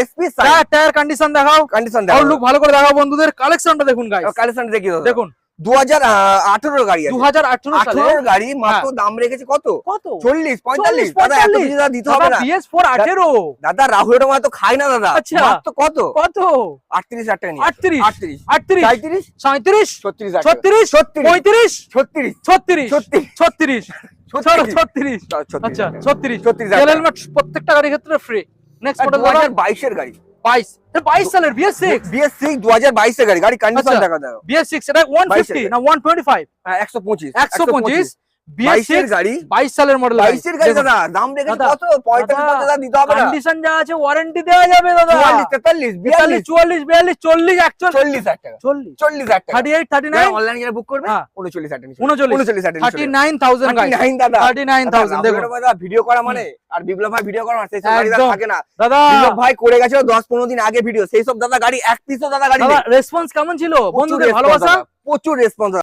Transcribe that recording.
SP side tyre condition দেখাও, look ভালো করে দেখাও বন্ধুদের। কালেকশনটা দেখুন গাইস, কালেকশন দেখি দাদা। দেখুন 2018 গাড়ি আছে, 2018 সালে 18 গাড়ি, মাত্র দাম রেখেছে কত? 40 45। দাদা এত কিছু দাদা দিতে হবে না। BS4 18 দাদা রাহুল রমা তো খায় না দাদা। আচ্ছা। মাত্র কত? 38,000 টাকা নিয়ে 38 38 37 37 36 36 36 35 36 36 36 36 36 আচ্ছা 36 36,000 তেল হেলমেট প্রত্যেকটা গাড়ির ক্ষেত্রে ফ্রি। নেক্সট মডেল 2022 এর গাড়ি, 22 সালের BS6 BS6 2022 এর গাড়ি। গাড়ি কন্ডিশন আচ্ছা। দেখা দাও। BS6 এটা 150 না 125? হ্যাঁ 125 125 22 এর BS6 গাড়ি, 22 সালের মডেল। 22 এর গাড়ি দাদা। দাম রেখেছে দাদা, কত? 45 দাদা দিতে হবে না। কন্ডিশন যা আছে ওয়ারেন্টি দেওয়া যাবে দাদা। 44 43 44 44 40 41 40,000 টাকা, 40,000 টাকা। 38 39 অনলাইন যারা বুক করবে হ্যাঁ। 39,000 টাকা, 39,000 39,000 গাইস, 39 দাদা। 39,000 দেখুন দাদা ভিডিও করা মানে আর বিপ্লব ভাই ভিডিও করা মানে সেই সব গাড়ি দাদা একদম। থাকে না। দাদা বিপ্লব ভাই করে গেছিল 10-15 দিন আগে ভিডিও, সেই সব দাদা গাড়ি এক পিসও দাদা গাড়ি দাদা নেই। রেসপন্স কেমন ছিল বন্ধুদের প্রচুর ভালোবাসা? response দাদা, প্রচুর রেসপন্স।